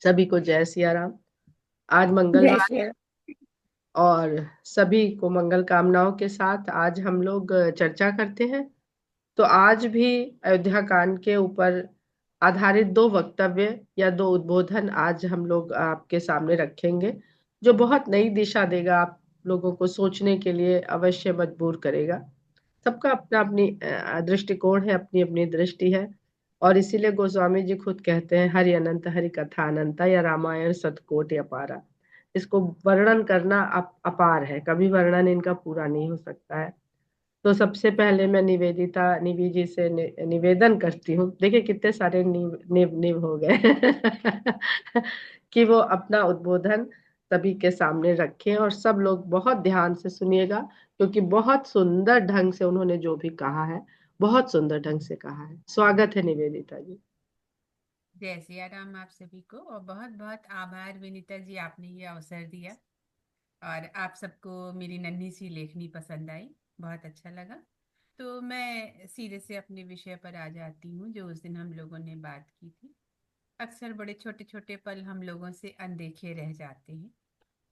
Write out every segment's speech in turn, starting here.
सभी को जय सिया राम। आज जय मंगलवार श्री है राम। और सभी को मंगल कामनाओं के साथ आज हम लोग चर्चा करते हैं। तो आज भी अयोध्या कांड के ऊपर आधारित दो वक्तव्य या दो उद्बोधन आज हम लोग आपके सामने रखेंगे, जो बहुत नई दिशा देगा, आप लोगों को सोचने के लिए अवश्य मजबूर करेगा। सबका अपना अपनी दृष्टिकोण है, अपनी अपनी दृष्टि है। और इसीलिए गोस्वामी जी खुद कहते हैं, हरि अनंत हरि कथा अनंता या रामायण सतकोटि अपारा। इसको वर्णन करना अपार है, कभी वर्णन इनका पूरा नहीं हो सकता है। तो सबसे पहले मैं निवेदिता निवि जी से निवेदन करती हूँ, देखिए कितने सारे निव हो गए कि वो अपना उद्बोधन सभी के सामने रखें और सब लोग बहुत ध्यान से सुनिएगा, क्योंकि बहुत सुंदर ढंग से उन्होंने जो भी कहा है, बहुत सुंदर ढंग से कहा है। स्वागत है निवेदिता जी। जय सिया राम आप सभी को, और बहुत बहुत आभार विनीता जी, आपने ये अवसर दिया। और आप सबको मेरी नन्ही सी लेखनी पसंद आई, बहुत अच्छा लगा। तो मैं सीधे से अपने विषय पर आ जाती हूँ, जो उस दिन हम लोगों ने बात की थी। अक्सर बड़े छोटे छोटे पल हम लोगों से अनदेखे रह जाते हैं।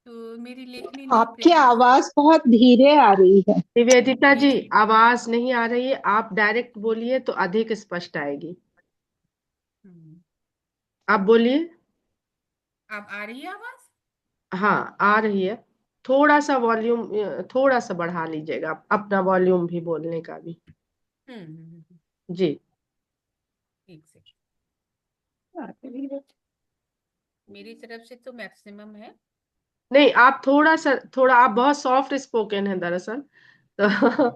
तो मेरी लेखनी ने आपकी प्रयास। आवाज बहुत धीरे आ रही है। निवेदिता जी, मेरी। आवाज नहीं आ रही है, आप डायरेक्ट बोलिए तो अधिक स्पष्ट आएगी। हम्म, आप बोलिए। अब आ रही है आवाज? हाँ, आ रही है। थोड़ा सा वॉल्यूम, थोड़ा सा बढ़ा लीजिएगा, अपना वॉल्यूम भी, बोलने का भी। ठीक जी। से। मेरी तरफ से तो मैक्सिमम है। नहीं, आप थोड़ा सा, थोड़ा आप बहुत सॉफ्ट स्पोकन है दरअसल, तो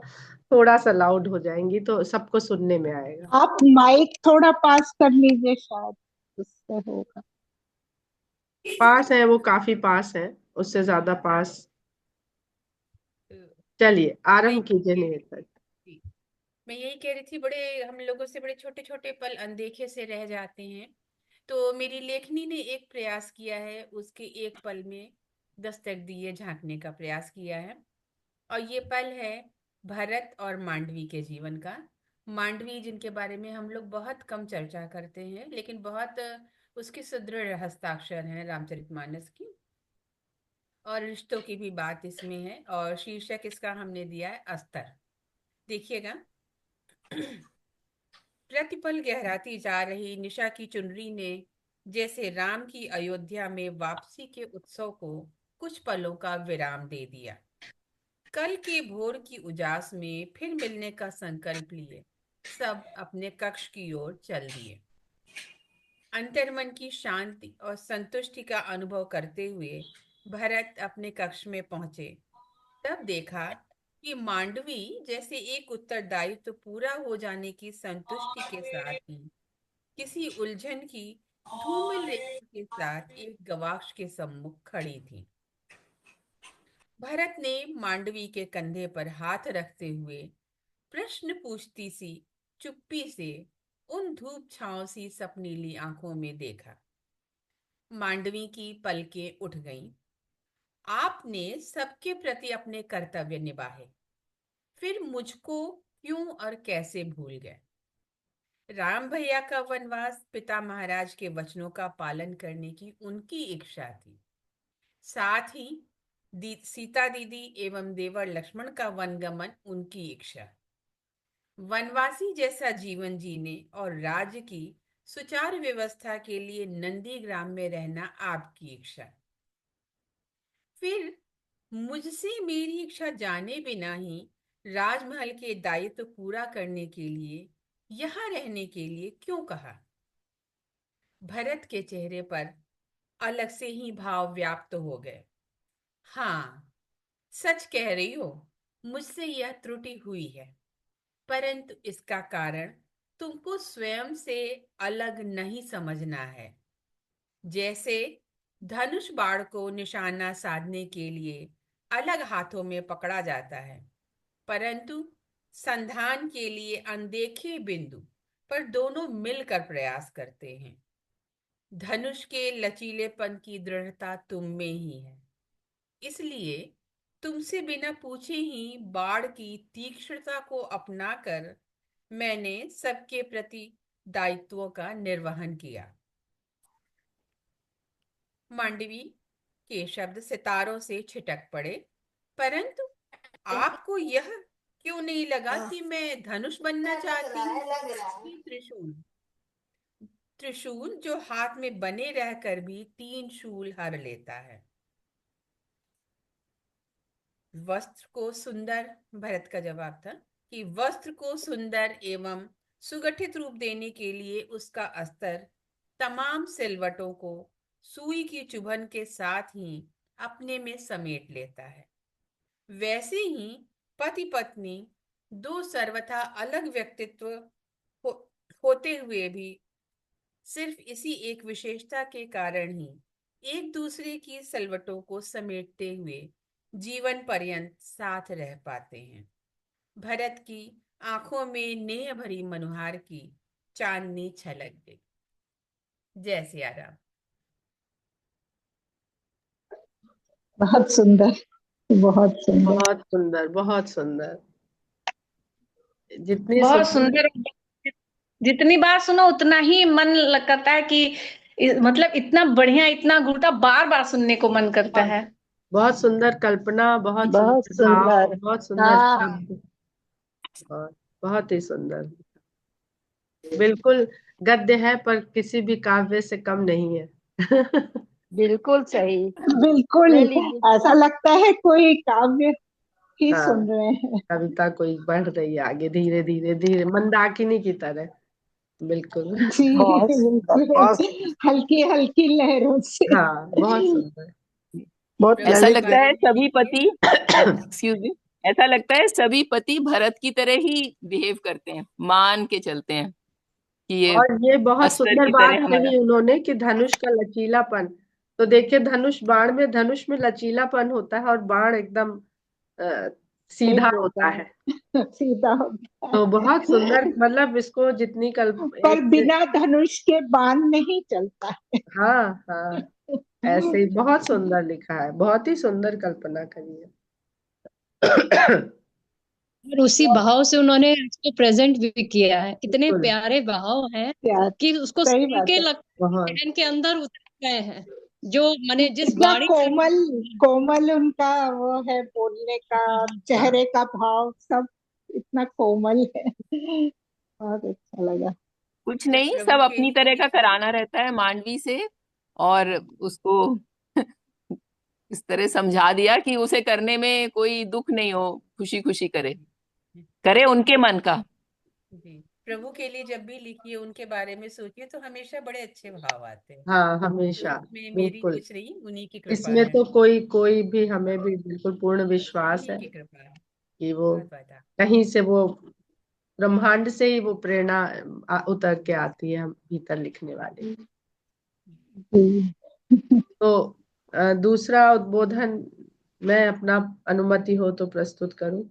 थोड़ा सा लाउड हो जाएंगी तो सबको सुनने में आएगा। आप माइक थोड़ा पास कर लीजिए, शायद उससे होगा। पास है वो, काफी पास है, उससे ज्यादा पास। तो चलिए मैं आरंभ कीजिए निवेदिता जी, मैं यही कह रही थी, बड़े हम लोगों से बड़े छोटे छोटे पल अनदेखे से रह जाते हैं। तो मेरी लेखनी ने एक प्रयास किया है, उसके एक पल में दस्तक दिए झांकने का प्रयास किया है। और ये पल है भरत और मांडवी के जीवन का। मांडवी जिनके बारे में हम लोग बहुत कम चर्चा करते हैं, लेकिन बहुत उसकी सुदृढ़ हस्ताक्षर है रामचरितमानस की। और रिश्तों की भी बात इसमें है, और शीर्षक इसका हमने दिया है अस्तर। देखिएगा। प्रतिपल गहराती जा रही निशा की चुनरी ने जैसे राम की अयोध्या में वापसी के उत्सव को कुछ पलों का विराम दे दिया। कल के भोर की उजास में फिर मिलने का संकल्प लिए सब अपने कक्ष की ओर चल दिए। अंतर्मन की शांति और संतुष्टि का अनुभव करते हुए भरत अपने कक्ष में पहुंचे। तब देखा कि मांडवी जैसे एक उत्तरदायित्व पूरा हो जाने की संतुष्टि के साथ ही किसी उलझन की धूमिल रेखा के साथ एक गवाक्ष के सम्मुख खड़ी थी। भरत ने मांडवी के कंधे पर हाथ रखते हुए प्रश्न पूछती सी चुप्पी से उन धूप छांव सी सपनीली आंखों में देखा। मांडवी की पलकें उठ गईं। आपने सबके प्रति अपने कर्तव्य निभाए, फिर मुझको क्यों और कैसे भूल गए? राम भैया का वनवास पिता महाराज के वचनों का पालन करने की उनकी इच्छा थी। साथ ही सीता दीदी एवं देवर लक्ष्मण का वनगमन उनकी इच्छा। वनवासी जैसा जीवन जीने और राज्य की सुचारू व्यवस्था के लिए नंदीग्राम में रहना आपकी इच्छा। फिर मुझसे मेरी इच्छा जाने बिना ही राजमहल के दायित्व पूरा करने के लिए, यहाँ रहने के लिए क्यों कहा? भरत के चेहरे पर अलग से ही भाव व्याप्त हो गए। हाँ, सच कह रही हो, मुझसे यह त्रुटि हुई है, परंतु इसका कारण तुमको स्वयं से अलग नहीं समझना है। जैसे धनुष बाण को निशाना साधने के लिए अलग हाथों में पकड़ा जाता है, परंतु संधान के लिए अनदेखे बिंदु पर दोनों मिलकर प्रयास करते हैं। धनुष के लचीलेपन की दृढ़ता तुम में ही है। इसलिए तुमसे बिना पूछे ही बाढ़ की तीक्ष्णता को अपनाकर मैंने सबके प्रति दायित्वों का निर्वहन किया। मांडवी के शब्द सितारों से छिटक पड़े। परंतु आपको यह क्यों नहीं लगा कि मैं धनुष बनना चाहती हूँ? कि त्रिशूल? त्रिशूल जो हाथ में बने रहकर भी तीन शूल हर लेता है। वस्त्र को सुंदर, भरत का जवाब था कि वस्त्र को सुंदर एवं सुगठित रूप देने के लिए उसका अस्तर तमाम सिलवटों को सुई की चुभन के साथ ही अपने में समेट लेता है। वैसे ही पति पत्नी दो सर्वथा अलग व्यक्तित्व हो, होते हुए भी सिर्फ इसी एक विशेषता के कारण ही एक दूसरे की सलवटों को समेटते हुए जीवन पर्यंत साथ रह पाते हैं। भरत की आंखों में नेह भरी मनोहार की चांदनी छलक गई। जय सिया राम। बहुत सुंदर, बहुत सुंदर। बहुत सुंदर, बहुत सुंदर। जितनी बहुत सुंदर। सुंदर। जितनी बार सुनो उतना ही मन करता है कि मतलब इतना बढ़िया, इतना गुड़ता, बार बार सुनने को मन करता है। बहुत सुंदर कल्पना, बहुत बहुत सुंदर भाव, सुंदर। बहुत सुंदर हाँ, शब्द और बहुत ही सुंदर। बिल्कुल गद्य है पर किसी भी काव्य से कम नहीं है। बिल्कुल सही। बिल्कुल ले लीजिए। ऐसा लगता है कोई काव्य ही हाँ, सुन रहे हैं। कविता कोई बढ़ रही है आगे, धीरे धीरे धीरे, मंदाकिनी की तरह। बिल्कुल। जी, बहुत सुंदर, बहुत बिल्कुल हल्की हल्की लहरों से। हाँ, बहुत सुंदर। बहुत प्रभु ऐसा के लगता बारे है में सभी लिखिए। पति एक्सक्यूज मी, ऐसा लगता है सभी पति भरत की तरह ही बिहेव करते हैं, मान के चलते हैं कि ये और ये बहुत अस्तर सुंदर की बात तरह हमारा। कही उन्होंने कि धनुष का लचीलापन। तो देखिए, धनुष में लचीलापन होता है और बाण एकदम अ, सीधा तेज होता होता है, है। सीधा होता तो बहुत सुंदर, है। मतलब इसको जितनी पर एक। बिना धनुष के बाण नहीं चलता हाँ, हाँ, है। ऐसे ही बहुत सुंदर लिखा है, बहुत ही सुंदर कल्पना करी है। और उसी भाव से उन्होंने इसको प्रेजेंट भी किया है। इतने बिल्कुल। प्यारे भाव हैं यार, कि उसको सही सुन बात के है। लगता है बहुत। जहन के अंदर उतर गए हैं। जो माने जिस इतना वाणी से कोमल, कोमल उनका वो है बोलने का, चेहरे का भाव सब इतना कोमल है। बहुत अच्छा लगा। कुछ जब नहीं, प्रभु सब के अपनी लिए तरह का लिखिए। कराना रहता है मांडवी से, और उसको इस तरह समझा दिया कि उसे करने में कोई दुख नहीं हो, खुशी खुशी करे, करे उनके मन का। जी, प्रभु के लिए जब भी लिखिए, उनके बारे में सोचिए तो हमेशा बड़े अच्छे भाव आते हैं। हाँ, हमेशा। इसमें मेरी बिल्कुल। कुछ नहीं, उन्हीं की कृपा इसमें है। तो कोई कोई भी, हमें भी बिल्कुल पूर्ण विश्वास उन्हीं है की कृपा है। कि वो बहुत बहुत कहीं से, वो ब्रह्मांड से ही वो प्रेरणा उतर के आती है हम भीतर लिखने वाले। तो दूसरा उद्बोधन मैं अपना अनुमति हो तो प्रस्तुत करूं।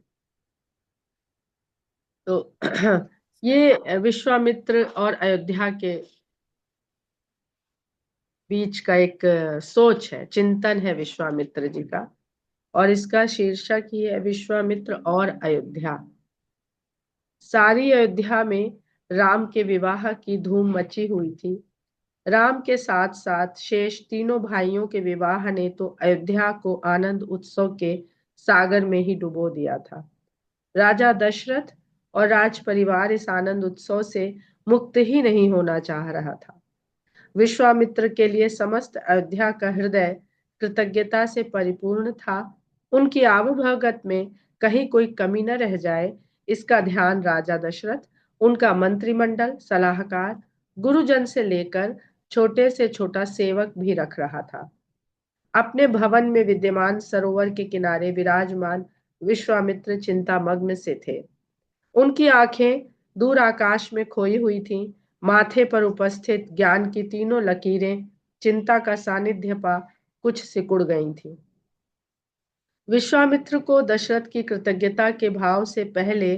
तो ये विश्वामित्र और अयोध्या के बीच का एक सोच है, चिंतन है विश्वामित्र जी का। और इसका शीर्षक ही है विश्वामित्र और अयोध्या। सारी अयोध्या में राम के विवाह की धूम मची हुई थी। राम के साथ साथ शेष तीनों भाइयों के विवाह ने तो अयोध्या को आनंद उत्सव के सागर में ही डुबो दिया था। राजा दशरथ और राज परिवार इस आनंद उत्सव से मुक्त ही नहीं होना चाह रहा था। विश्वामित्र के लिए समस्त अयोध्या का हृदय कृतज्ञता से परिपूर्ण था। उनकी आवभगत में कहीं कोई कमी न रह जाए, इसका ध्यान राजा दशरथ, उनका मंत्रिमंडल, सलाहकार, गुरुजन से लेकर छोटे से छोटा सेवक भी रख रहा था। अपने भवन में विद्यमान सरोवर के किनारे विराजमान विश्वामित्र चिंतामग्न से थे। उनकी आंखें दूर आकाश में खोई हुई थीं। माथे पर उपस्थित ज्ञान की तीनों लकीरें चिंता का सानिध्य पा कुछ सिकुड़ गई थीं। विश्वामित्र को दशरथ की कृतज्ञता के भाव से पहले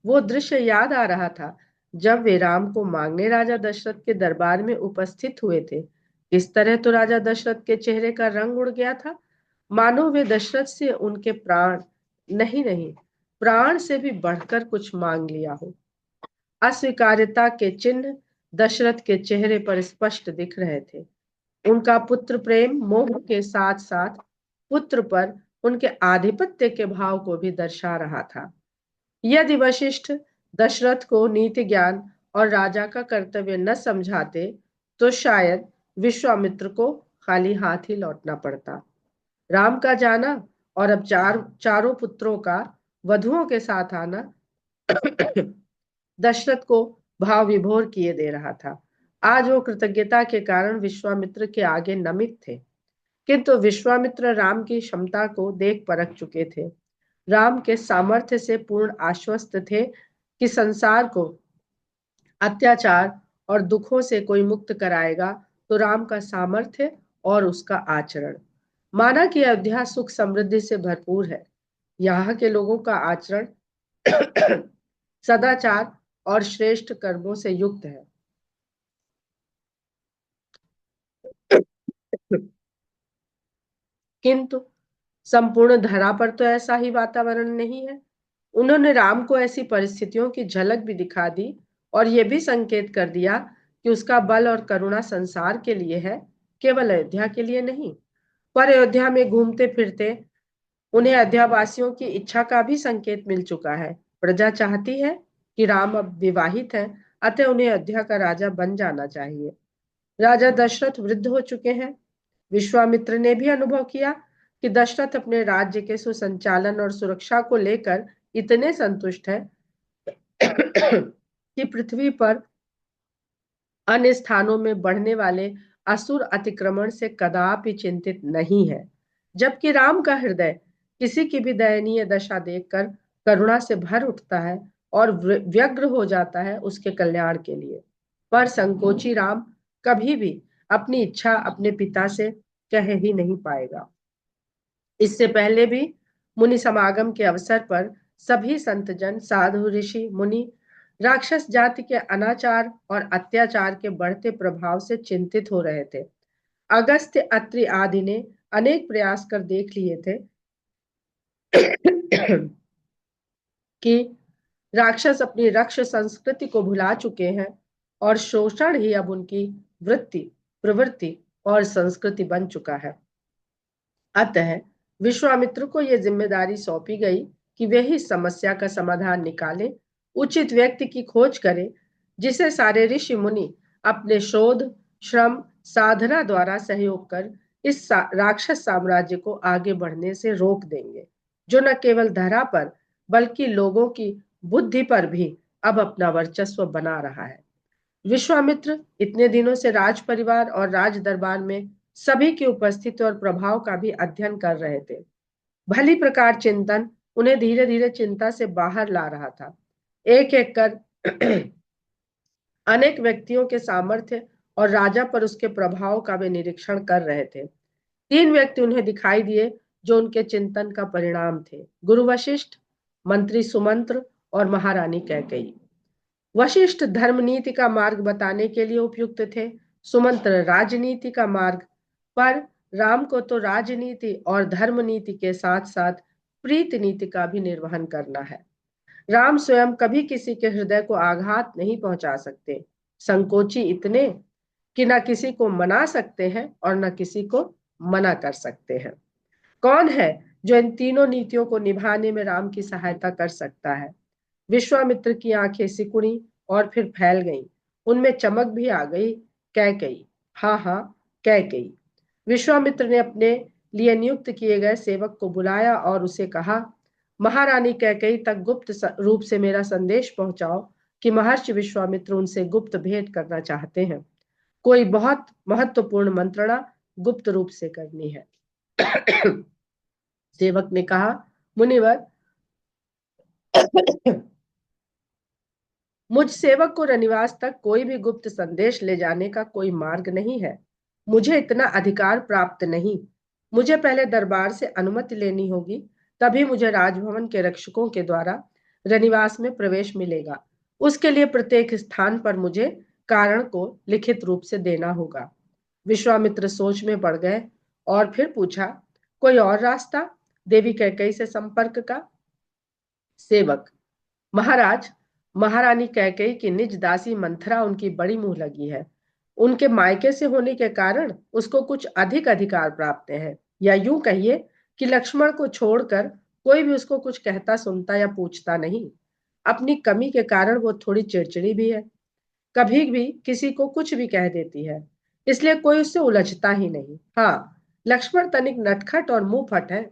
वो दृश्य याद आ रहा था जब वे राम को मांगने राजा दशरथ के दरबार में उपस्थित हुए थे। इस तरह तो राजा दशरथ के चेहरे का रंग उड़ गया था, मानो वे दशरथ से उनके प्राण, नहीं नहीं, प्राण से भी बढ़कर कुछ मांग लिया हो। अस्वीकार्यता के चिन्ह दशरथ के चेहरे पर स्पष्ट दिख रहे थे। उनका पुत्र प्रेम मोह के साथ साथ पुत्र पर उनके आधिपत्य के भाव को भी दर्शा रहा था। यदि वशिष्ठ दशरथ को नीति ज्ञान और राजा का कर्तव्य न समझाते तो शायद विश्वामित्र को खाली हाथ ही लौटना पड़ता। राम का जाना और अब चारों पुत्रों का वधुओं के साथ आना दशरथ को भाव विभोर किए दे रहा था। आज वो कृतज्ञता के कारण विश्वामित्र के आगे नमित थे, किंतु विश्वामित्र राम की क्षमता को देख परख चुके थे। राम के सामर्थ्य से पूर्ण आश्वस्त थे कि संसार को अत्याचार और दुखों से कोई मुक्त कराएगा तो राम का सामर्थ्य और उसका आचरण। माना कि अयोध्या सुख समृद्धि से भरपूर है। यहाँ के लोगों का आचरण सदाचार और श्रेष्ठ कर्मों से युक्त है। किंतु संपूर्ण धरा पर तो ऐसा ही वातावरण नहीं है। उन्होंने राम को ऐसी परिस्थितियों की झलक भी दिखा दी और यह भी संकेत कर दिया कि उसका बल और करुणा संसार के लिए है, केवल अयोध्या के लिए नहीं। पर अयोध्या में घूमते फिरते उन्हें अयोध्या वासियों की इच्छा का भी संकेत मिल चुका है। प्रजा चाहती है कि राम अब विवाहित है, अतः उन्हें अयोध्या का राजा बन जाना चाहिए। राजा दशरथ वृद्ध हो चुके हैं। विश्वामित्र ने भी अनुभव किया कि दशरथ अपने राज्य के सुसंचालन और सुरक्षा को लेकर इतने संतुष्ट है कि पृथ्वी पर अन्य स्थानों में बढ़ने वाले असुर अतिक्रमण से कदापि चिंतित नहीं है। जबकि राम का हृदय किसी की भी दयनीय दशा देखकर करुणा से भर उठता है और व्यग्र हो जाता है उसके कल्याण के लिए। पर संकोची राम कभी भी अपनी इच्छा अपने पिता से कह ही नहीं पाएगा। इससे पहले भी मुनि समागम के अवसर पर सभी संतजन, साधु, ऋषि, मुनि राक्षस जाति के अनाचार और अत्याचार के बढ़ते प्रभाव से चिंतित हो रहे थे। अगस्त्य, अत्रि आदि ने अनेक प्रयास कर देख लिए थे कि राक्षस अपनी रक्ष संस्कृति को भुला चुके हैं और शोषण ही अब उनकी वृत्ति, प्रवृत्ति और संस्कृति बन चुका है। अतः विश्वामित्र को यह जिम्मेदारी सौंपी गई कि वे ही समस्या का समाधान निकालें, उचित व्यक्ति की खोज करें जिसे सारे ऋषि मुनि अपने शोध, श्रम, साधना द्वारा सहयोग कर इस राक्षस साम्राज्य को आगे बढ़ने से रोक देंगे, जो न केवल धरा पर बल्कि लोगों की बुद्धि पर भी अब अपना वर्चस्व बना रहा है। विश्वामित्र इतने दिनों से राज परिवार और राज दरबार में सभी की उपस्थिति और प्रभाव का भी अध्ययन कर रहे थे। भली प्रकार चिंतन उन्हें धीरे धीरे चिंता से बाहर ला रहा था। एक एक कर अनेक व्यक्तियों के सामर्थ्य और राजा पर उसके प्रभाव का वे निरीक्षण कर रहे थे। 3 व्यक्ति उन्हें दिखाई दिए जो उनके चिंतन का परिणाम थे: गुरु वशिष्ठ, मंत्री सुमंत्र और महारानी कैकेयी। वशिष्ठ धर्म नीति का मार्ग बताने के लिए उपयुक्त थे, सुमंत्र राजनीति का मार्ग। पर राम को तो राजनीति और धर्म नीति के साथ साथ प्रीत नीति का भी निर्वहन करना है। राम स्वयं कभी किसी के हृदय को आघात नहीं पहुंचा सकते, संकोची इतने कि न किसी को मना सकते हैं और न किसी को मना कर सकते हैं। कौन है जो इन तीनों नीतियों को निभाने में राम की सहायता कर सकता है? विश्वामित्र की आंखें सिकुड़ी और फिर फैल गईं। उनमें चमक भी आ गई। कैकेयी, हाँ हाँ कैकेयी। विश्वामित्र ने अपने लिए नियुक्त किए गए सेवक को बुलाया और उसे कहा, महारानी कैकेयी तक गुप्त रूप से मेरा संदेश पहुंचाओ कि महर्षि विश्वामित्र उनसे गुप्त भेंट करना चाहते हैं। कोई बहुत महत्वपूर्ण मंत्रणा गुप्त रूप से करनी है। सेवक ने कहा, मुनिवर, मुझ सेवक को रनिवास तक कोई भी गुप्त संदेश ले जाने का कोई मार्ग नहीं है। मुझे इतना अधिकार प्राप्त नहीं। मुझे पहले दरबार से अनुमति लेनी होगी, तभी मुझे राजभवन के रक्षकों के द्वारा रनिवास में प्रवेश मिलेगा। उसके लिए प्रत्येक स्थान पर मुझे कारण को लिखित रूप से देना होगा। विश्वामित्र सोच में पड़ गए और फिर पूछा, कोई और रास्ता देवी कैकेयी से संपर्क का? सेवक, महाराज, महारानी कैकेयी की निज दासी मंथरा उनकी बड़ी मुंह लगी है। उनके मायके से होने के कारण उसको कुछ अधिक अधिकार प्राप्त हैं, या यूं कहिए कि लक्ष्मण को छोड़कर कोई भी उसको कुछ कहता सुनता या पूछता नहीं। अपनी कमी के कारण वो थोड़ी चिड़चिड़ी भी है, कभी भी किसी को कुछ भी कह देती है, इसलिए कोई उससे उलझता ही नहीं। हाँ, लक्ष्मण तनिक नटखट और मुंह फट है।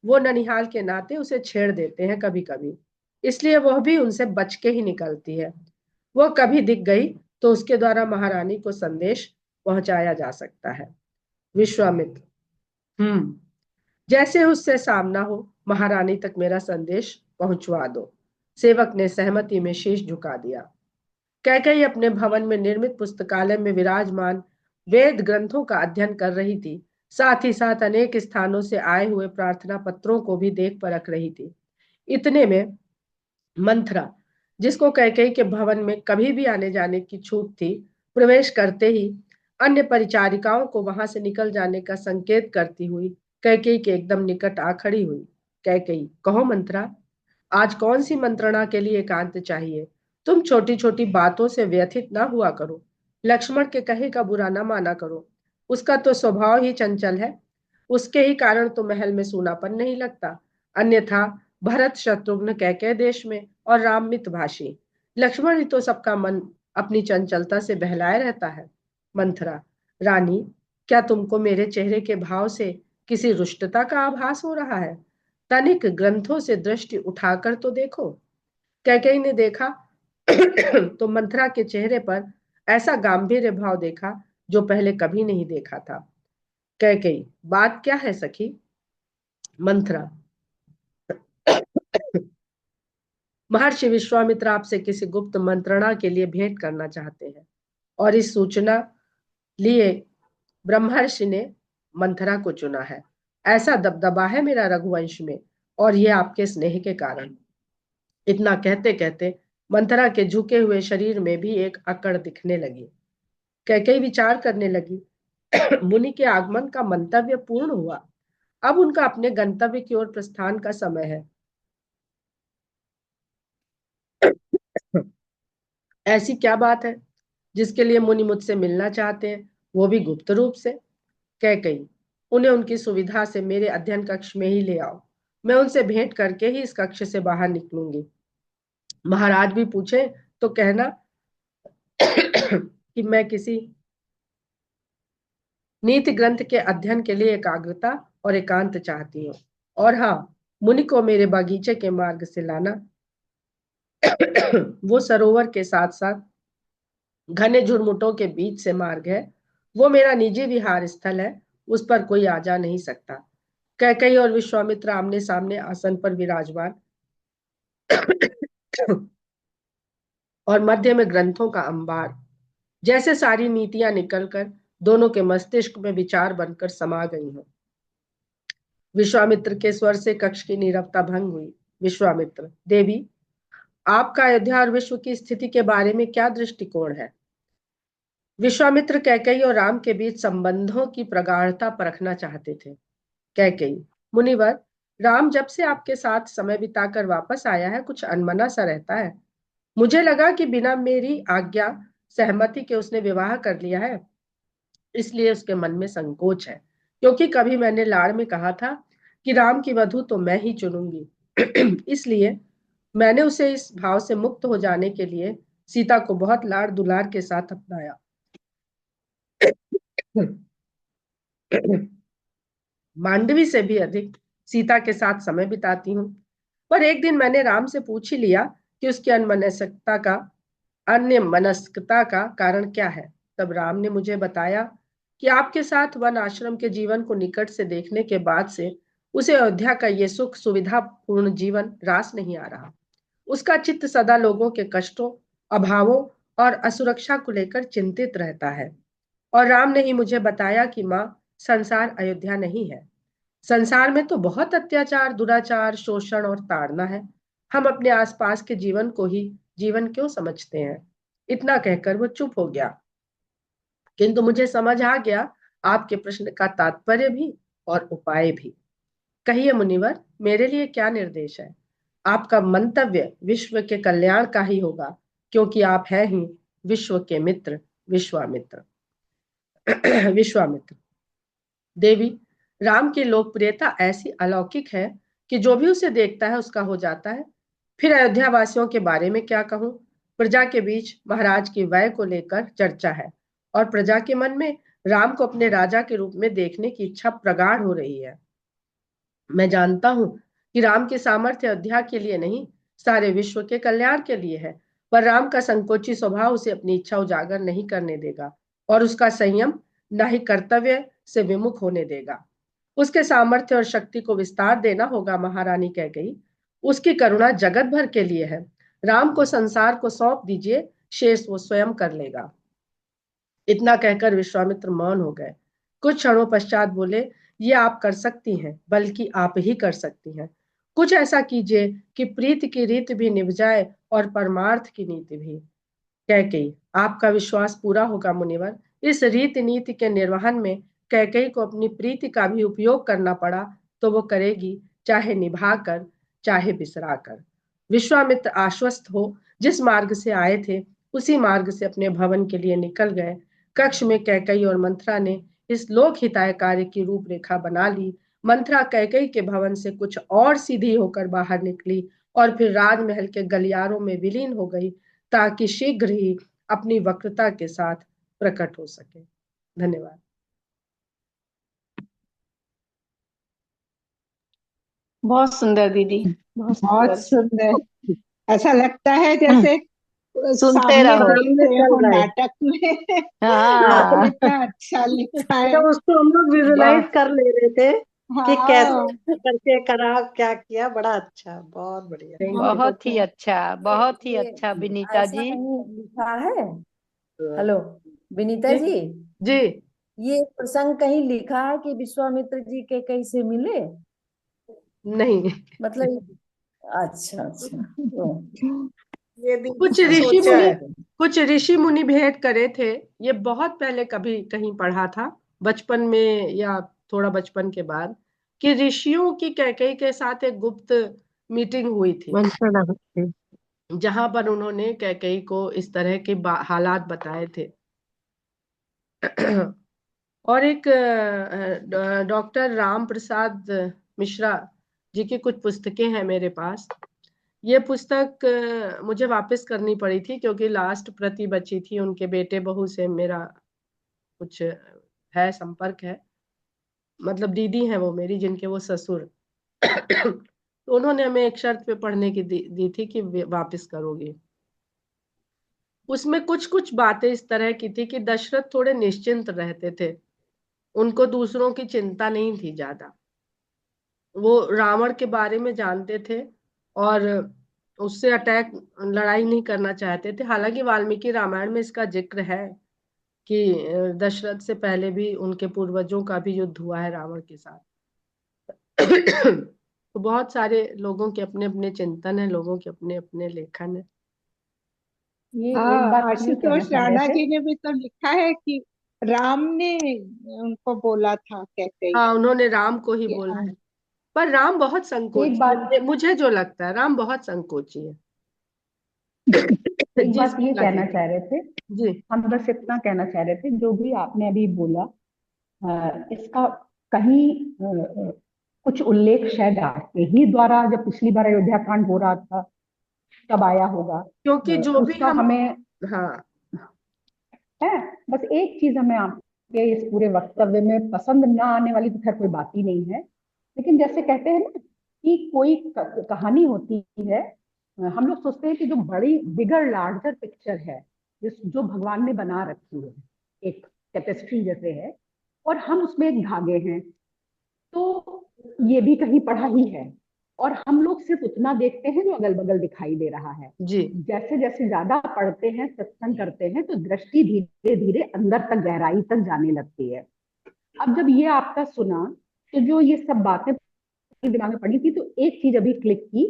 वो ननिहाल के नाते उसे छेड़ देते हैं कभी कभी, इसलिए वह भी उनसे बच के ही निकलती है। वह कभी दिख गई तो उसके द्वारा महारानी को संदेश पहुंचाया जा सकता है। विश्वामित्र, जैसे उससे सामना हो, महारानी तक मेरा संदेश पहुंचवा दो। सेवक ने सहमति में शीश झुका दिया। कैकेयी अपने भवन में निर्मित पुस्तकालय में विराजमान वेद ग्रंथों का अध्ययन कर रही थी, साथ ही साथ अनेक स्थानों से आए हुए प्रार्थना पत्रों को भी देख परख रही थी। इतने में मंथरा, जिसको कैकेयी के भवन में कभी भी आने जाने की छूट थी, प्रवेश करते ही अन्य परिचारिकाओं को वहां से निकल जाने का संकेत करती हुई कैकेयी के एकदम निकट आ खड़ी हुई। कैकेयी, कहो मंथरा, आज कौन सी मंत्रणा के लिए एकांत चाहिए? तुम छोटी छोटी बातों से व्यथित ना हुआ करो। लक्ष्मण के कहे का बुरा ना माना करो। उसका तो स्वभाव ही चंचल है। उसके ही कारण तो महल में सूनापन नहीं लगता। अन्यथा भरत शत्रुघ्न कैकेय देश में और राम मितभाषी। लक्ष्मण ही तो सबका मन अपनी चंचलता से बहलाए रहता है। मंथरा, रानी, क्या तुमको मेरे चेहरे के भाव से किसी रुष्टता का आभास हो रहा है? तनिक ग्रंथों से दृष्टि उठाकर तो देखो। कैकेयी ने देखा तो मंथरा के चेहरे पर ऐसा गांभीर्य भाव देखा जो पहले कभी नहीं देखा था। कैकेयी, बात क्या है सखी? मंथरा, महर्षि विश्वामित्र आपसे किसी गुप्त मंत्रणा के लिए भेंट करना चाहते हैं, और इस सूचना लिए ब्रह्मर्षि ने मंथरा को चुना है। ऐसा दबदबा है मेरा रघुवंश में, और ये आपके स्नेह के कारण। इतना कहते कहते मंथरा के झुके हुए शरीर में भी एक अकड़ दिखने लगी। कैकेयी विचार करने लगी, मुनि के आगमन का मंतव्य पूर्ण हुआ, अब उनका अपने गंतव्य की ओर प्रस्थान का समय है। ऐसी क्या बात है जिसके लिए मुनि मुझसे मिलना चाहते हैं, वो भी गुप्त रूप से? कैकेयी, उन्हें उनकी सुविधा से मेरे अध्ययन कक्ष में ही ले आओ। मैं उनसे भेंट करके ही इस कक्ष से बाहर निकलूंगी। महाराज भी पूछे तो कहना कि मैं किसी नीति ग्रंथ के अध्ययन के लिए एकाग्रता और एकांत चाहती हूँ। और हाँ, मुनि को मेरे बगीचे के मार्ग से लाना। वो सरोवर के साथ साथ घने झुरमुटों के बीच से मार्ग है। वो मेरा निजी विहार स्थल है, उस पर कोई आ जा नहीं सकता। कैकेयी और विश्वामित्र आमने सामने आसन पर विराजमान और मध्य में ग्रंथों का अंबार, जैसे सारी नीतियां निकलकर दोनों के मस्तिष्क में विचार बनकर समा गई हों। विश्वामित्र के स्वर से कक्ष की नीरवता भंग हुई। विश्वामित्र, देवी, आपका अयोध्या और विश्व की स्थिति के बारे में क्या दृष्टिकोण है? विश्वामित्र कैकेयी और राम के बीच संबंधों की प्रगाढ़ता परखना चाहते थे। कैकेयी, मुनिवर, राम जब से आपके साथ समय बिताकर वापस आया है, कुछ अनमना सा रहता है। मुझे लगा कि बिना मेरी आज्ञा सहमति के उसने विवाह कर लिया है, इसलिए उसके मन में संकोच है, क्योंकि कभी मैंने लाड़ में कहा था कि राम की वधू तो मैं ही चुनूंगी। इसलिए मैंने उसे इस भाव से मुक्त हो जाने के लिए सीता को बहुत लाड़ दुलार के साथ अपनाया। मांडवी से भी अधिक सीता के साथ समय बिताती हूँ। पर एक दिन मैंने राम से पूछ ही लिया कि उसकी अन्य मनस्कता का कारण क्या है। तब राम ने मुझे बताया कि आपके साथ वन आश्रम के जीवन को निकट से देखने के बाद से उसे अयोध्या का ये सुख सुविधा पूर्ण जीवन रास नहीं आ रहा। उसका चित्त सदा लोगों के कष्टों, अभावों और असुरक्षा को लेकर चिंतित रहता है। और राम ने ही मुझे बताया कि माँ, संसार अयोध्या नहीं है। संसार में तो बहुत अत्याचार, दुराचार, शोषण और ताड़ना है। हम अपने आसपास के जीवन को ही जीवन क्यों समझते हैं? इतना कहकर वो चुप हो गया। किंतु मुझे समझ आ गया आपके प्रश्न का तात्पर्य भी और उपाय भी। कहिए मुनिवर, मेरे लिए क्या निर्देश है? आपका मंतव्य विश्व के कल्याण का ही होगा, क्योंकि आप हैं ही विश्व के मित्र, विश्वामित्र। विश्वामित्र। देवी, राम की लोकप्रियता ऐसी अलौकिक है कि जो भी उसे देखता है उसका हो जाता है। फिर अयोध्या वासियों के बारे में क्या कहूं? प्रजा के बीच महाराज की वय को लेकर चर्चा है और प्रजा के मन में राम को अपने राजा के रूप में देखने की इच्छा प्रगाढ़ हो रही है। मैं जानता हूं कि राम की सामर्थ्य अयोध्या के लिए नहीं, सारे विश्व के कल्याण के लिए है, पर राम का संकोची स्वभाव उसे अपनी इच्छा उजागर नहीं करने देगा और उसका संयम न ही कर्तव्य से विमुख होने देगा। उसके सामर्थ्य और शक्ति को विस्तार देना होगा, महारानी कह गई। उसकी करुणा जगत भर के लिए है। राम को संसार को सौंप दीजिए, शेष वो स्वयं कर लेगा। इतना कहकर विश्वामित्र मौन हो गए। कुछ क्षणों पश्चात बोले, ये आप कर सकती हैं, बल्कि आप ही कर सकती हैं। कुछ ऐसा कीजिए कि प्रीति की रीत भी निभ जाए और परमार्थ की नीति भी। कैकेयी, आपका विश्वास पूरा होगा मुनिवर। इस रीति नीति के निर्वहन में कैकेयी को अपनी प्रीति का भी उपयोग करना पड़ा तो वो करेगी, चाहे निभा कर चाहे बिसरा कर। विश्वामित्र आश्वस्त हो जिस मार्ग से आए थे उसी मार्ग से अपने भवन के लिए निकल गए। कक्ष में कैकेयी और मंथरा ने इस लोक हिताय कार्य की रूपरेखा बना ली। मंथरा कैकेयी के भवन से कुछ और सीधी होकर बाहर निकली और फिर राजमहल के गलियारों में विलीन हो गई, ताकि शीघ्र ही अपनी वक्रता के साथ प्रकट हो सके। धन्यवाद। बहुत सुंदर दीदी, बहुत बहुत सुंदर। सुंदर। ऐसा लगता है जैसे सुनते सामने रहो। देख रहे हो नाटक में। हाँ इतना अच्छा लिखा है। तो उसको हम लोग विजुलाइज बहुत कर ले रहे थे कि हाँ, कैसे करके करा, क्या किया। बड़ा अच्छा, बहुत बढ़िया। बहुत ही अच्छा, बहुत ही ये अच्छा विनीता ऐसा जी। कहीं लिखा है। हेलो विनीता जी, जी, ये प्रसंग कहीं लिखा है कि विश्वामित्र जी के कैसे मिले? नहीं। मतलब अच्छा अच्छा ये कुछ दीदी ऋषि सोचा मुनि है। कुछ ऋषि मुनि भेंट करे थे। ये बहुत पहले कभी कहीं पढ़ा था, बचपन में या थोड़ा बचपन के बाद, कि ऋषियों की कैकेयी के साथ एक गुप्त मीटिंग हुई थी, जहां पर उन्होंने कैकेयी को इस तरह के हालात बताए थे। और एक डॉक्टर राम प्रसाद मिश्रा जी की कुछ पुस्तकें हैं मेरे पास। ये पुस्तक मुझे वापस करनी पड़ी थी क्योंकि लास्ट प्रति बची थी। उनके बेटे बहू से मेरा कुछ है, संपर्क है, मतलब दीदी है वो मेरी, जिनके वो ससुर। तो उन्होंने हमें एक शर्त पे पढ़ने की दी थी कि वापस करोगी। उसमें कुछ कुछ बातें इस तरह की थी कि दशरथ थोड़े निश्चिंत रहते थे, उनको दूसरों की चिंता नहीं थी ज्यादा। वो रावण के बारे में जानते थे और उससे अटैक, लड़ाई नहीं करना चाहते थे। हालांकि वाल्मीकि रामायण में इसका जिक्र है कि दशरथ से पहले भी उनके पूर्वजों का भी युद्ध हुआ है रावण के साथ। तो बहुत सारे लोगों के अपने अपने चिंतन है, लोगों के अपने अपने लेखन है। ये एक हाँ, बात ये कहना आशुतोष चाह रहे राणा थे। जी ने भी तो लिखा है कि राम ने उनको बोला था कैकेयी हाँ, उन्होंने राम को ही कि बोला है, पर राम बहुत एक संकोची है। बात मुझे जो लगता है राम बहुत संकोची है। एक जी, बात ये इसमें कहना लगे। चाह रहे थे, जी, हम बस इतना कहना चाह रहे थे, जो भी आपने अभी बोला इसका कहीं कुछ उल्लेख शायद आपके ही द्वारा जब पिछली बार अयोध्या कांड हो रहा था तब आया होगा। क्योंकि जो भी उसका हम, हमें हाँ, है, बस एक चीज हमें आपके इस पूरे वक्तव्य में पसंद ना आने वाली तो खैर कोई बात ही नहीं है, लेकिन जैसे कहते हैं ना कि कोई कहानी होती है, हम लोग सोचते हैं कि जो बड़ी बिगर लार्जर पिक्चर है, जो भगवान ने बना रखी है, एक टेपेस्ट्री जैसे है, और हम उसमें एक धागे हैं, तो ये भी कहीं पढ़ा ही है, और हम लोग सिर्फ उतना देखते हैं जो अगल बगल दिखाई दे रहा है। जी, जैसे जैसे ज्यादा पढ़ते हैं, सत्संग करते हैं, तो दृष्टि धीरे धीरे अंदर तक, गहराई तक जाने लगती है। अब जब ये आपका सुना, तो जो ये सब बातें दिमाग में पड़ी थी, तो एक चीज अभी क्लिक की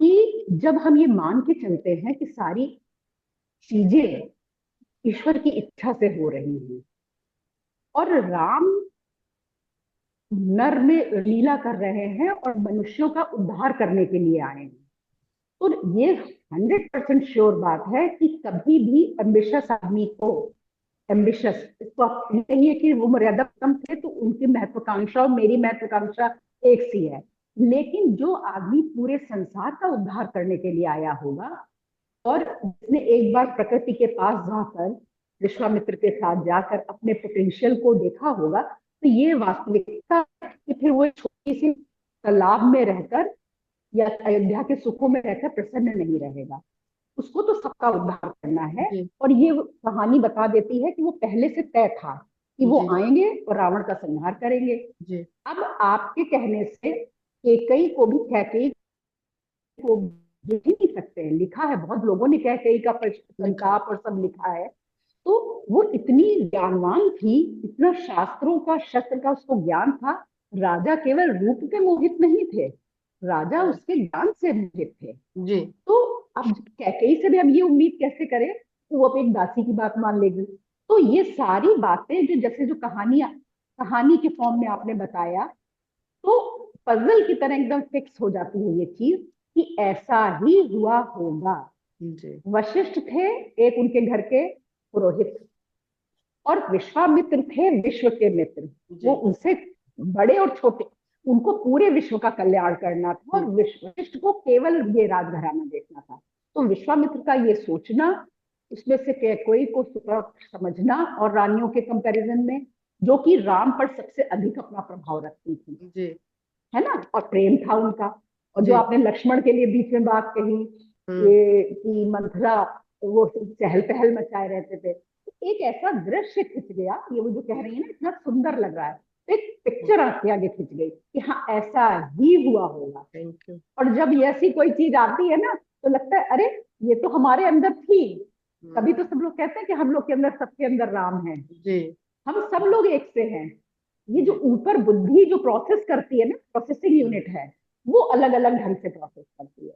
कि जब हम ये मान के चलते हैं कि सारी चीजें ईश्वर की इच्छा से हो रही हैं और राम नर में लीला कर रहे हैं और मनुष्यों का उद्धार करने के लिए आए हैं, तो ये 100% श्योर बात है कि कभी भी एम्बिशियस आदमी को, एम्बिशियस, इसको आप नहीं है कि वो मर्यादा कम थे तो उनकी महत्वाकांक्षा और मेरी महत्वाकांक्षा एक सी है, लेकिन जो आदमी पूरे संसार का उद्धार करने के लिए आया होगा और जिसने एक बार प्रकृति के पास जाकर, विश्वामित्र के साथ जाकर अपने पोटेंशियल को देखा होगा, तो ये वास्तविकता कि फिर वो छोटी सी तालाब में रहकर या अयोध्या के सुखों में रहकर प्रसन्न नहीं रहेगा, उसको तो सबका उद्धार करना है। जी और ये कहानी बता देती है कि वो पहले से तय था कि वो जी आएंगे और रावण का संहार करेंगे। जी अब आपके कहने से कैकेयी को भी, कैकेयी को लिख ही नहीं सकते हैं, लिखा है, बहुत लोगों ने कैकेयी का संताप और सब लिखा है। तो वो इतनी ज्ञानवान थी, इतना शास्त्रों का, शस्त्र का उसको ज्ञान था। राजा केवल रूप के मोहित नहीं थे, राजा उसके ज्ञान से मोहित थे। जी तो अब कैकेयी से भी हम ये उम्मीद कैसे करें कि वो अब एक दासी की बात मान लेगी। तो ये सारी बातें जो, जैसे जो कहानी के फॉर्म में आपने बताया, तो पजल की तरह एकदम फिक्स हो जाती है ये चीज कि ऐसा ही हुआ होगा। जी वशिष्ठ थे एक उनके घर के पुरोहित, और विश्वामित्र थे विश्व के मित्र। वो जी उनसे बड़े और छोटे, उनको पूरे विश्व का कल्याण करना था और वशिष्ठ को केवल ये राजघराना देखना था। तो विश्वामित्र का ये सोचना, उसमें से कैकेयी को समझना, और रानियों के कंपैरिजन में जो कि राम पर सबसे अधिक अपना प्रभाव रखती थी, जी है ना, और प्रेम था उनका। और जो जी आपने लक्ष्मण के लिए बीच में बात कही ये कि मंथरा वो चहल पहल मचाए रहते थे, एक ऐसा दृश्य खिंच गया, ये वो जो कह रही है ना, इतना सुंदर लग रहा है, एक पिक्चर आगे आगे खिंच गई कि हाँ ऐसा ही हुआ होगा। Thank you. और जब ऐसी कोई चीज आती है ना तो लगता है अरे ये तो हमारे अंदर थी। तभी तो सब लोग कहते हैं कि हम लोग के अंदर, सबके अंदर राम है, जी हम सब लोग एक से हैं। ये जो ऊपर बुद्धि जो प्रोसेस करती है ना, प्रोसेसिंग यूनिट है, वो अलग अलग ढंग से प्रोसेस करती है।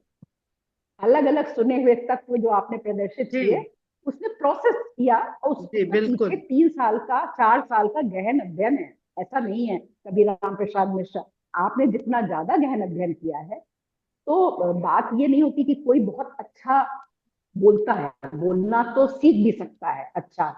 अलग अलग सुने हुए तत्व जो आपने प्रदर्शित जी किए, उसने प्रोसेस किया, और जी उसके पीछे बिल्कुल 3 साल का, 4 साल का गहन अध्ययन है। ऐसा नहीं है कभी राम प्रसाद मिश्रा, आपने जितना ज्यादा गहन अध्ययन किया है, तो बात ये नहीं होती कि कोई बहुत अच्छा बोलता है, बोलना तो सीख भी सकता है अच्छा,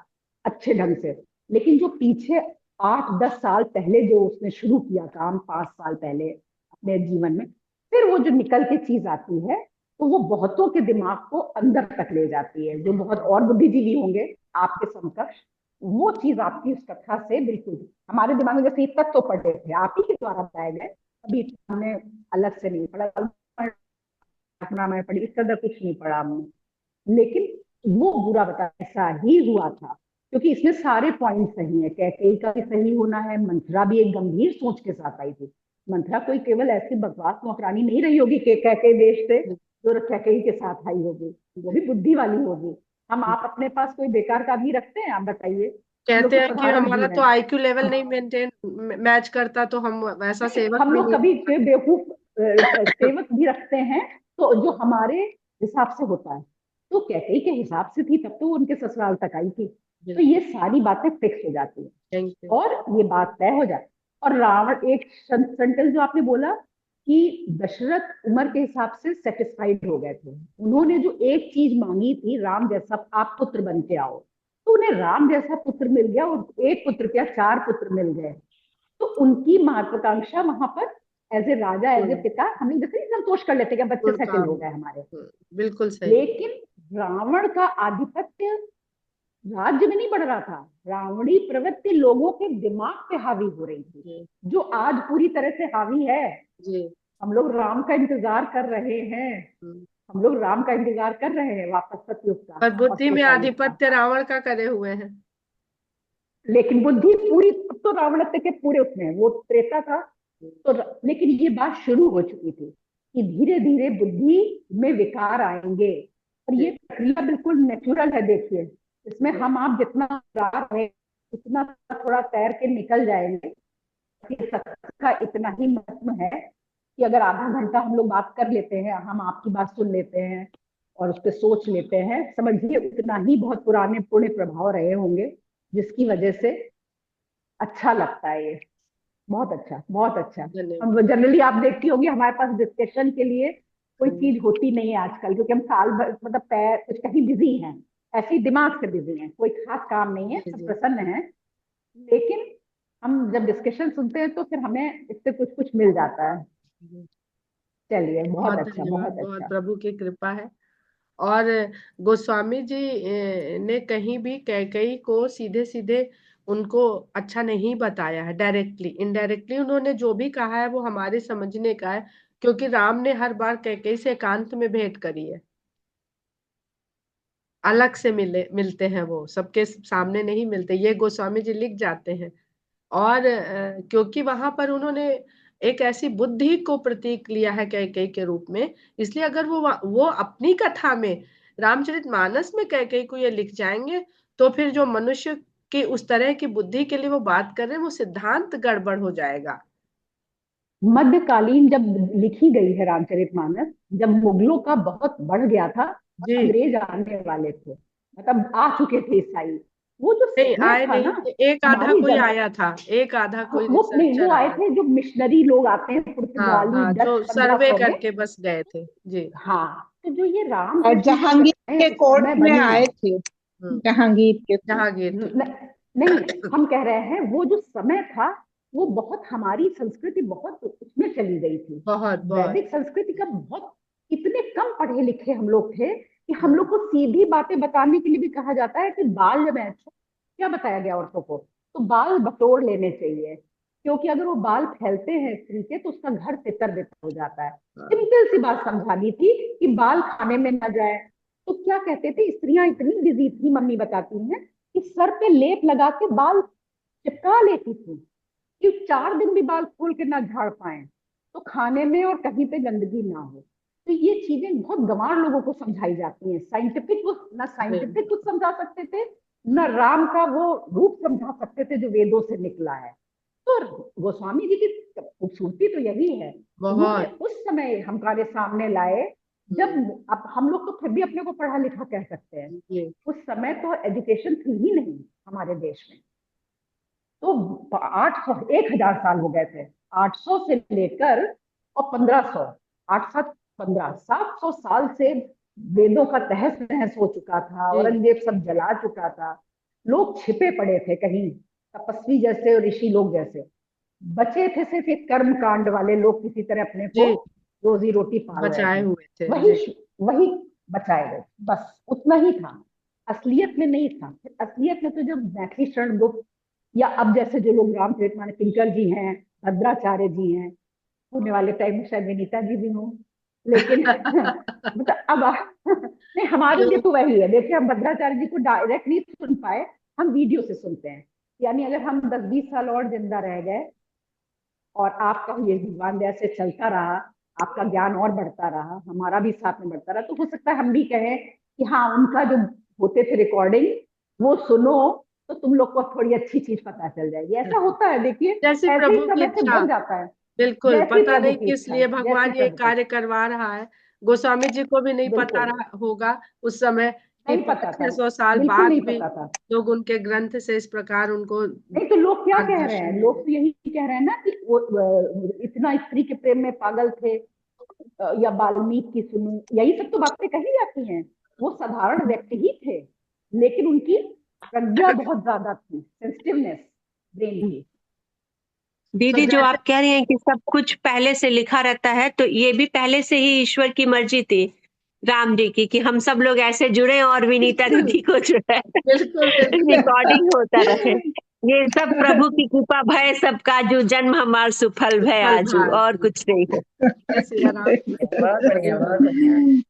अच्छे ढंग से, लेकिन जो पीछे 8-10 साल पहले जो उसने शुरू किया काम, 5 साल पहले अपने जीवन में, फिर वो जो निकल के चीज आती है, तो वो बहुतों के दिमाग को अंदर तक ले जाती है। जो बहुत और बुद्धिजीवी होंगे आपके समकक्ष, वो चीज आपकी उस कथा से बिल्कुल, हमारे दिमाग में जैसे तत्व पढ़े थे आप ही के द्वारा बताए गए, अभी हमने अलग से नहीं पढ़ा, मैं पढ़ी, इस कदर कुछ नहीं पढ़ा हमने, लेकिन वो बुरा बता, ऐसा ही हुआ था, क्योंकि इसमें सारे पॉइंट सही है। कैकेयी का भी सही होना है, मंथरा भी एक गंभीर सोच के साथ आई थी। मंथरा कोई केवल ऐसी बकवास नौकरानी नहीं रही होगी कि कैकेयी देश से जो कैकेयी के साथ आई होगी, वो भी बुद्धि वाली होगी। हम आप अपने पास कोई बेकार का आदमी रखते हैं, आप बताइए। हम लोग कहते तो हैं कि साधारण हमारा जीव तो हैं, आईक्यू लेवल नहीं मेंटेन मैच करता, तो हम वैसा सेवक हम भी लोग नहीं। कभी बेवकूफ सेवक भी रखते हैं, तो जो हमारे हिसाब से होता है, तो कैकेयी के हिसाब से थी तब तो उनके ससुराल तक आई थी। तो ये सारी बातें फिक्स हो जाती है थैंक यू। और ये बात तय हो जाती। और रावण, एक सेंटेंस जो आपने बोला कि दशरथ उम्र के हिसाब से सेटिस्फाइड हो गए थे, उन्होंने जो एक चीज मांगी थी, राम जैसा आप पुत्र बन के आओ, तो उन्हें राम जैसा पुत्र मिल गया, और एक पुत्र क्या 4 पुत्र मिल गए। तो उनकी महत्वाकांक्षा वहां पर as a Raja, as a पिता, हम लोग जैसे संतोष कर लेते हैं बच्चे सेटल हो गए हमारे, बिल्कुल सही। लेकिन रावण का आधिपत्य राज्य में नहीं बढ़ रहा था, रावणी प्रवृत्ति लोगों के दिमाग पे हावी हो रही थी, जो आज पूरी तरह से हावी है। जी हम लोग राम का इंतजार कर रहे हैं, हम लोग राम का इंतजार कर रहे हैं, वापस सतयुग का पर और बुद्धि में त्रेता युग का। आधिपत्य रावण का करे हुए हैं। लेकिन बुद्धि पूरी, अब तो रावणत्व के पूरे उसमें, वो त्रेता था तो, लेकिन ये बात शुरू हो चुकी थी कि धीरे धीरे बुद्धि में विकार आएंगे, और ये प्रक्रिया बिल्कुल नेचुरल है। देखिए इसमें हम आप जितना रहे उतना थोड़ा तैर के निकल जाएंगे। का इतना ही महत्व है कि अगर आधा घंटा हम लोग बात कर लेते हैं, हम आपकी बात सुन लेते हैं और उस पर सोच लेते हैं, समझिए उतना ही बहुत पुराने पुण्य प्रभाव रहे होंगे, जिसकी वजह से अच्छा लगता है ये, बहुत अच्छा, बहुत अच्छा। हम जनरली आप देखती होंगी हमारे पास डिस्कशन के लिए कोई चीज होती नहीं है आजकल, क्योंकि हम साल भर मतलब पैर कुछ कहीं बिजी हैं, ऐसे ही दिमाग से बिजी हैं, कोई खास काम नहीं है, सब प्रसन्न है। लेकिन हम जब डिस्कशन सुनते हैं तो फिर हमें इससे कुछ कुछ मिल जाता है। चलिए, बहुत अच्छा, धन्यवाद, बहुत बहुत अच्छा। प्रभु की कृपा है। और गोस्वामी जी ने कहीं भी कैकेयी को सीधे सीधे उनको अच्छा नहीं बताया है, डायरेक्टली इनडायरेक्टली उन्होंने जो भी कहा है वो हमारे समझने का है, क्योंकि राम ने हर बार कैकेयी से एकांत में भेंट करी है, अलग से मिलते हैं, वो सबके सामने नहीं मिलते, ये गोस्वामी जी लिख जाते हैं। और क्योंकि वहां पर उन्होंने एक ऐसी बुद्धि को प्रतीक लिया है कैकेयी के रूप में, इसलिए अगर वो अपनी कथा में रामचरितमानस में कैकेयी को ये लिख जाएंगे तो फिर जो मनुष्य की उस तरह की बुद्धि के लिए वो बात कर रहे हैं वो सिद्धांत गड़बड़ हो जाएगा। मध्यकालीन जब लिखी गई है रामचरितमानस, जब मुगलों का बहुत बढ़ गया था, जी अंग्रेज आने वाले थे, मतलब आ चुके थे ईसाई, वो जो नहीं, समय आए था नहीं, ना एक आधा हमारी कोई जन, आया था, एक आधा कोई वो नहीं, वो रिसर्चर आए आया थे था। जो मिशनरी लोग आते हैं हाँ पुर्तगाली हाँ, डच जो सर्वे 1500 में। करके बस गए थे जी। हाँ, तो जो ये और रामचरित की जहांगीर कथाएं के उस कोर्ट समय में बनी आए हैं, थे, हम्म, जहांगीर के कोर्ट। जहांगीर के नहीं, हम कह रहे हैं वो जो समय था वो बहुत, हमारी संस्कृति बहुत उसमें चली गई थी, बहुत बहुत वैदिक संस्कृति का बहुत, इतने कम पढ़े लिखे हम लोग थे कि हम लोग को सीधी बातें बताने के लिए भी कहा जाता है कि बाल जब अच्छा, क्या बताया गया औरतों को, तो बाल बटोर लेने चाहिए, क्योंकि अगर वो बाल फैलते हैं स्त्री के तो उसका घर तितर बितर हो जाता है। सिंपल सी बात समझानी थी कि बाल खाने में न जाए। तो क्या कहते थे, स्त्रियां इतनी बिजी थी, मम्मी बताती हैं, कि सर पे लेप लगा के बाल चिपका लेती थी कि 4 दिन भी बाल खोल के ना झाड़ पाए, तो खाने में और कहीं पे गंदगी ना हो। तो ये चीजें बहुत गंवार लोगों को समझाई जाती हैं, साइंटिफिक वो ना साइंटिफिक कुछ समझा सकते थे, न राम का वो रूप समझा सकते थे जो वेदों से निकला है। तो गोस्वामी जी की खूबसूरती तो यही है, उन्होंने बहुत उस समय हमारे सामने लाए, जब अब हम लोग तो फिर भी अपने को पढ़ा लिखा कह सकते हैं, जी उस समय तो एजुकेशन थी ही नहीं हमारे देश में। तो 800 1000 साल हो गए थे, 800 से लेकर और 1500, 8 7 15 700 साल से वेदों का तहस नहस हो चुका था, जी औरंगजेब सब जला चुका था, लोग छिपे पड़े थे कहीं, तपस्वी जैसे और ऋषि लोग जैसे बचे थे, सिर्फ एक कर्म कांड वाले लोग किसी तरह अपने को जी रोजी रोटी पाल रहे बचाए थे, हुए थे वही जी। वही बचाए गए, बस उतना ही था, असलियत में नहीं था। असलियत में तो जब मैथिली शरण गुप्त या अब जैसे जो लोग रामचरितमानस किंकर जी हैं, भद्राचार्य जी हैं, होने वाले टाइम में शायद विनीता जी भी हों, लेकिन मतलब अब नहीं, हमारे लिए जो तो वही है। देखिए, हम भद्राचार्य जी को डायरेक्ट नहीं सुन पाए, हम वीडियो से सुनते हैं, यानी अगर हम 10-20 साल और जिंदा रह गए और आपका ये भगवान दया से चलता रहा, आपका ज्ञान और बढ़ता रहा, हमारा भी साथ में बढ़ता रहा, तो हो सकता है हम भी कहें कि हाँ, उनका जो होते थे रिकॉर्डिंग वो सुनो तो तुम लोग को थोड़ी अच्छी चीज पता चल जाएगी। ऐसा होता है, देखिए, जैसी ऐसे ही प्रभु की समय से इच्छा, बढ़ जाता है। बिल्कुल जैसी पता प्रभु नहीं की किस इच्छा, लिए जैसी भगवान ये प्रभु की कार्य करवा रहा है, गोस्वामी जी को भी नहीं पता बिल्कुल रहा होगा उस समय कि नहीं पता था, 600 साल बिल्कुल बाद नहीं भी पता था। लोग उनके ग्रंथ से इस प्रकार उनको नहीं तो लोग क्या कह रहे मार्गदर्शन हैं, दे लोग रहे तो यही कह रहे हैं ना कि वो इतना स्त्री के प्रेम में पागल थे, या वाल्मीकि की सुनो, यही सब तो बातें कही जाती हैं। वो साधारण व्यक्ति ही थे, लेकिन उनकी प्रज्ञा बहुत ज्यादा थी, सेंसिटिवनेस ब्रेन की। तो दीदी, जो जैसे आप कह रहे हैं कि सब कुछ पहले से लिखा रहता है, तो ये भी पहले से ही ईश्वर की मर्जी थी राम जी की कि हम सब लोग ऐसे जुड़े और विनीता बिल्कुल दीदी को जुड़े, बिल्कुल बिल्कुल रिकॉर्डिंग होता रहे। ये सब प्रभु की कृपा भय सबका जो जन्म हमार सुफल भय फल आजू, और भारती कुछ नहीं है। जय सिया राम। बहुत बढ़िया, बहुत बढ़िया।